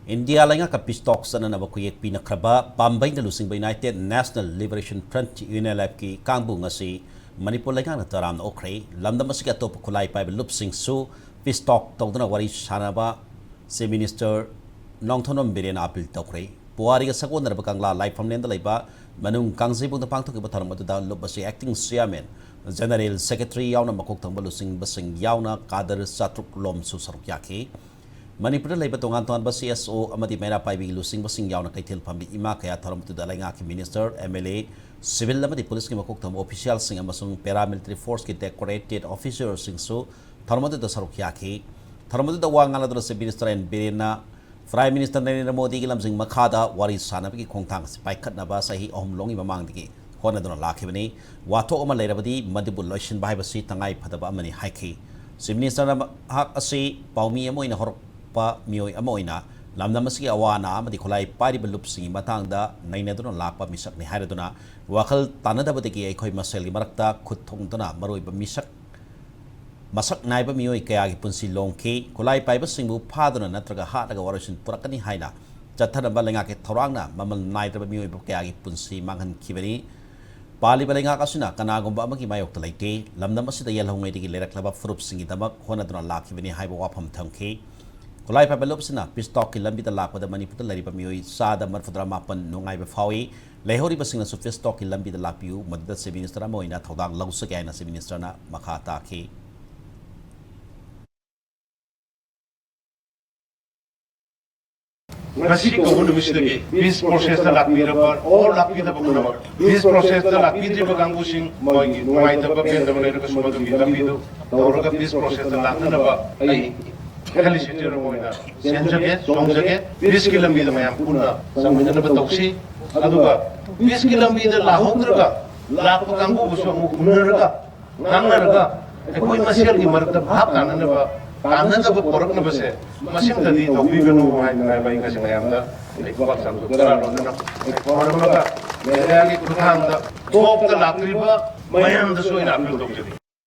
India lenga ka pistok sana na bakuyek pinakraba Pambay na lusing ba United National Liberation Front UNLF ki kangbu ngasi Manipur lenga na taram na okray lamda masika to kulay pa lupsing su pistok tong na wari sana ba si Minister Nongthonom Biren apil tokray puwari ka sakon na bakangla live from nenda ba manung kangsi bung tapang to kibatar mo da lup basi acting chairman General Secretary yaw na makok tang balusing basing yaw na kader satruk lom su saruk yaki Manipur lay batungan tuan ba CSO amati mera paibi lusing basing yaw na kaitil pambi ima kaya taram tu dalay nga ki minister MLA civil amati police ki makok tam official sing amasung paramilitary force ki decorated officer sing so taram tu da saruk yaki taram tu da wangan la se minister en birena Prime Minister Narendra Modi ki lamsing makhada wari sana ki khongthang sipai khat na ba sahi om longi mamang digi hona dona lakhibani wato oma leirabadi madibul lotion bai basi tangai phadaba amani haiki si minister na hak asi paumi amoina horok pa mioi amoina lamna masiki awana amadi khulai pari belup singi matang da naina dona lakpa misak ni haira dona wakal tanada badiki ai khoi masel gi marakta khut thong dona maroi ba misak masak naiba mioi kaya gi punsi longki khulai paiba singbu phadona natraga ha daga warasin purakani haina chathana balenga ke thorangna mamal naidra mioi kaya gi punsi manghan khibani Pali balenga kasuna kanagumba amagi mayok talaite lamdam asida yalhongai digi leraklaba furup singi damak hona dona lakhibani haiba wafam thamki kulai pa belop sina pistok ki lambi da lakpada manipur lari pa mioi sada marfudra mapan nungai ba fawi lehori basingna su pistok ki lambi da lapiu madda se minister moina thodang lausa kaya na se minister na makhata ki Masih kau nulis lagi, peace process telah dilakukan, all lakpida pun peace process telah dilakukan ganggu sing, mai dapat benda mana itu semua tu dalam itu, orang ka peace process telah napa, ai, kali situ orang mana, senjake, songjake, peace kilam bida mayam puna, sama dengan betul si, aduga, peace kilam bida lahok terka, lakpa ganggu busuk mukunarga, ngangarga, kau masih lagi marta bahap kanan napa. Karena dapat porak na base, masih tadi topi benu main na bayi kasi ngayam da, ikut sampai kerana na, orang mereka, mereka lagi kurang da, top terlakri ba, mayam da so ina ambil dokter.